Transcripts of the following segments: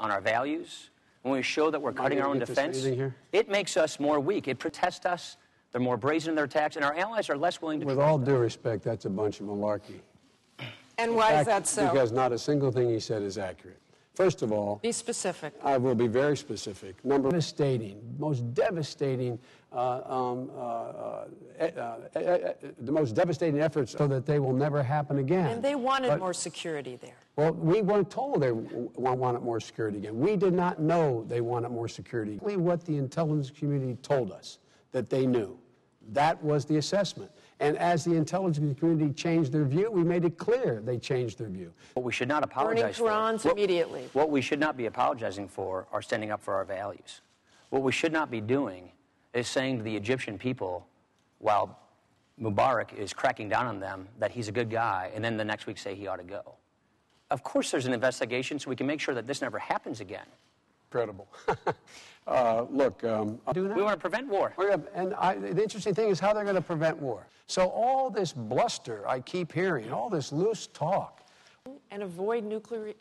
on our values, when we show that we're cutting our own defense, it makes us more weak. It protests us. They're more brazen in their attacks, and our allies are less willing to... With all due respect, that's a bunch of malarkey. And why is that so? Because not a single thing he said is accurate. First of all... Be specific. I will be very specific. Most devastating efforts so that they will never happen again. And they wanted more security there. Well, we weren't told they wanted more security again. We did not know they wanted more security. What the intelligence community told us that they knew. That was the assessment. And as the intelligence community changed their view, we made it clear they changed their view. What we should not apologize for... Burning Qurans immediately. What we should not be apologizing for are standing up for our values. What we should not be doing is saying to the Egyptian people, while Mubarak is cracking down on them, that he's a good guy, and then the next week say he ought to go. Of course there's an investigation so we can make sure that this never happens again. Incredible. Look, we want to prevent war. The interesting thing is how they're going to prevent war. So all this bluster I keep hearing, all this loose talk. And avoid nuclear...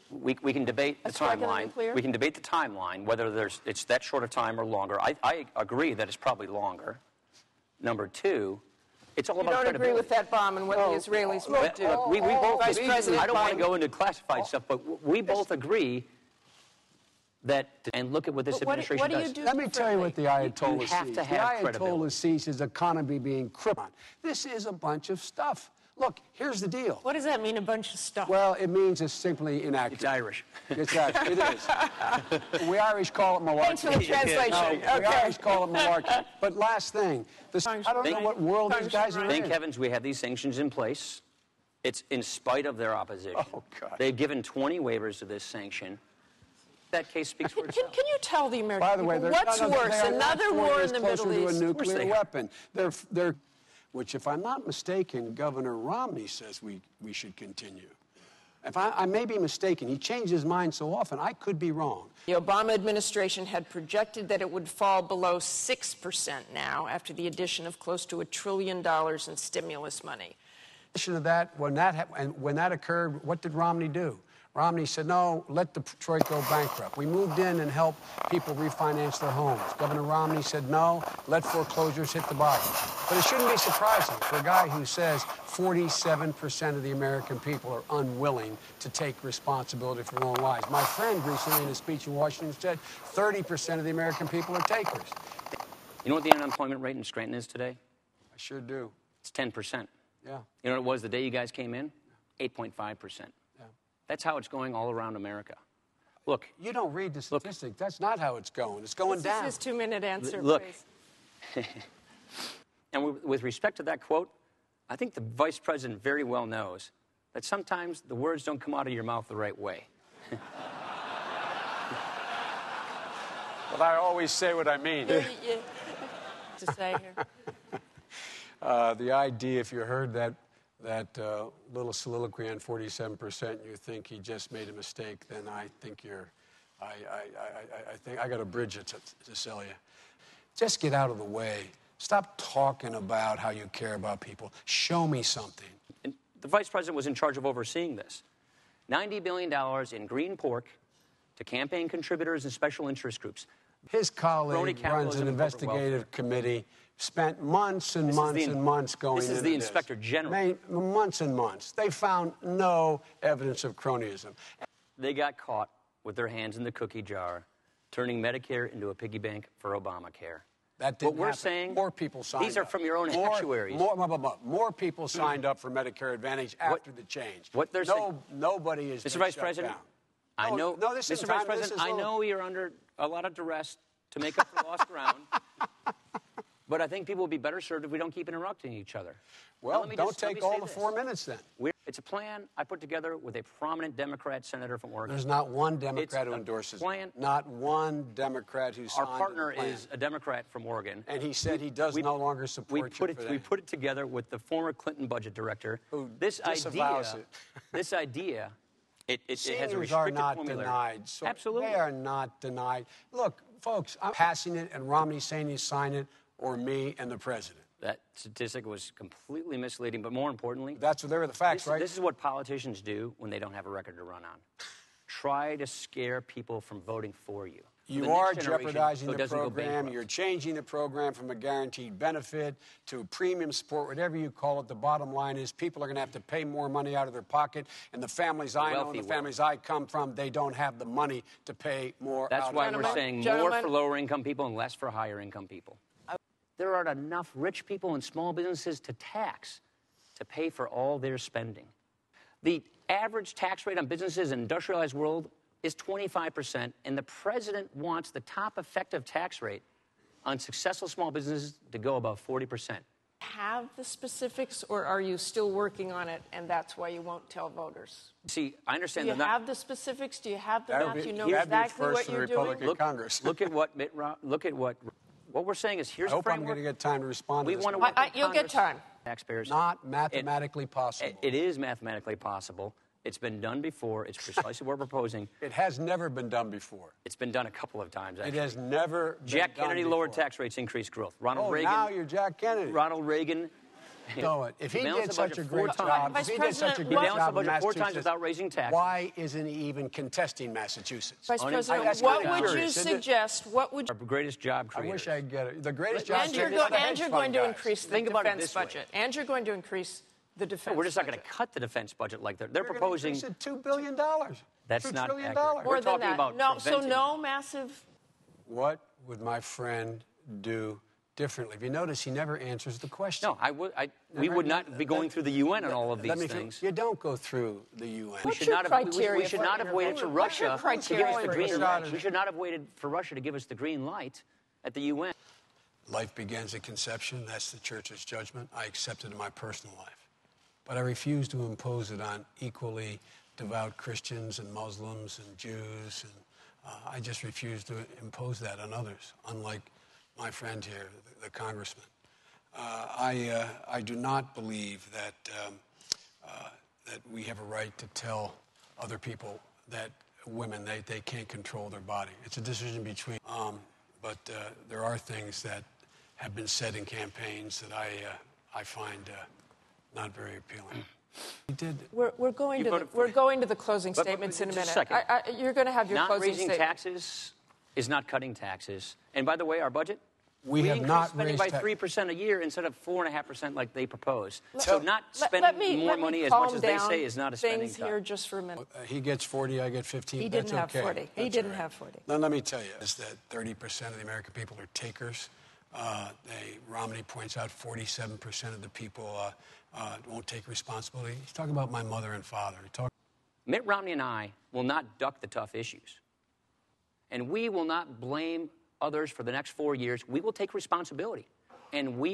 We can debate the timeline. We can debate the timeline, whether it's that short of time or longer. I agree that it's probably longer. Number two, it's all about credibility. You don't agree with that bomb and what the Israelis would do. We both, Vice President I don't want to go into classified stuff, but we both agree that, and look at what this administration does. Let me tell you what the Ayatollah sees. You have to have the Ayatollah sees his economy being crippled. This is a bunch of stuff. Look, here's the deal. What does that mean, a bunch of stuff? Well, it means it's simply inaccurate. It's Irish. It is. We Irish call it malarkey. Thanks for the translation. No, we Irish call it malarkey. But last thing, I don't know what world these guys are in. Thank heavens we have these sanctions in place. It's in spite of their opposition. Oh, God. They've given 20 waivers to this sanction. That case speaks for itself. Can you tell the American people, by the way, what's worse, another war in the Middle East? To a nuclear weapon. Which, if I'm not mistaken, Governor Romney says we should continue. If I may be mistaken, he changed his mind so often, I could be wrong. The Obama administration had projected that it would fall below 6% now after the addition of close to $1 trillion in stimulus money. In addition to that, when that occurred, what did Romney do? Romney said, no, let Detroit go bankrupt. We moved in and helped people refinance their homes. Governor Romney said, no, let foreclosures hit the bottom. But it shouldn't be surprising for a guy who says 47% of the American people are unwilling to take responsibility for their own lives. My friend recently in a speech in Washington said 30% of the American people are takers. You know what the unemployment rate in Scranton is today? I sure do. It's 10%. Yeah. You know what it was the day you guys came in? 8.5%. That's how it's going all around America. Look. You don't read the statistics. That's not how it's going. It's going down. This is his 2-minute answer, Look. please. And with respect to that quote, I think the vice president very well knows that sometimes the words don't come out of your mouth the right way. But I always say what I mean. To say here. The idea, if you heard that little soliloquy on 47%, you think he just made a mistake, then I think I think I got a bridge to sell you. Just get out of the way. Stop talking about how you care about people. Show me something. And the vice president was in charge of overseeing this. $90 billion in green pork to campaign contributors and special interest groups. His colleague runs an investigative committee. Spent months and months and months going into this. This is the Inspector General. Months and months. They found no evidence of cronyism. They got caught with their hands in the cookie jar, turning Medicare into a piggy bank for Obamacare. That didn't What we're happen. saying, more people signed these are up. from your own actuaries. More people signed up for Medicare Advantage after the change. What they're saying, nobody is Mr. Vice President, down. I know, no, this Mr. Vice President, I know you're under a lot of duress to make up for lost ground. But I think people will be better served if we don't keep interrupting each other. Well, don't take all the 4 minutes then. It's a plan I put together with a prominent Democrat senator from Oregon. There's not one Democrat who endorses it. Not one Democrat who signed Our partner is a Democrat from Oregon. And he said he does no longer support you for that. We put it together with the former Clinton budget director. Who this disavows idea, it. This idea, it has a Seniors are restricted not formula. denied. So Absolutely. They are not denied. Look, folks, I'm passing it and Romney saying he signed it, or me and the president. That statistic was completely misleading, but more importantly... There are the facts, right? This is what politicians do when they don't have a record to run on. try to scare people from voting for you. You are jeopardizing the program. You're changing the program from a guaranteed benefit to premium support, whatever you call it. The bottom line is people are going to have to pay more money out of their pocket. And the families I know and the families I come from, they don't have the money to pay more. That's why we're saying more for lower-income people and less for higher-income people. There aren't enough rich people and small businesses to tax to pay for all their spending. The average tax rate on businesses in the industrialized world is 25%, and the president wants the top effective tax rate on successful small businesses to go above 40%. Have the specifics, or are you still working on it, and that's why you won't tell voters? See, I understand. Do you have the specifics? Do you have the math? You know exactly what you're doing? Look at what what we're saying is here's I hope I'm going to get time to respond to this. You'll get time. Taxpayers. Not mathematically possible. It is mathematically possible. It's been done before. It's precisely what we're proposing. It has never been done before. It's been done a couple of times, actually. It has never been Jack done Kennedy before. lowered tax rates, increased growth. Ronald Reagan. Now you're Jack Kennedy. Ronald Reagan. No, if he did such a great job, Vice President, he balanced the budget 4 times without raising taxes. Why isn't he even contesting Massachusetts? Vice President, what would you suggest? What would our greatest job creators? I wish I could get it. The greatest job creators. And you're going to increase the defense budget. And you're going to increase the defense budget. We're just not going to cut the defense budget like they're proposing. $2 billion. That's not accurate. More than that. No, so no massive. What would my friend do differently? If you notice, he never answers the question. No, we would not be going through the UN on all of these things. You don't go through the UN. We should not have waited for Russia to give us the green light. We should not have waited for Russia to give us the green light at the UN. Life begins at conception. That's the Church's judgment. I accept it in my personal life. But I refuse to impose it on equally devout Christians and Muslims and Jews. And I just refuse to impose that on others, unlike my friend here, the congressman. I do not believe that that we have a right to tell other people that women, they can't control their body. It's a decision between but there are things that have been said in campaigns that I find not very appealing. We're going to the closing statements in a minute. You're going to have your closing statement. Not raising taxes is not cutting taxes. And by the way, our budget, we have not spending raised by 3% a year instead of 4.5% like they propose. So not spending more money as much as they say is not a spending cut. Here just for a minute. He gets 40, I get 15. He didn't have 40. He didn't have 40. Now let me tell you is that 30% of the American people are takers. Romney points out 47% of the people won't take responsibility. He's talking about my mother and father. Mitt Romney and I will not duck the tough issues. And we will not blame others for the next 4 years. We will take responsibility. And we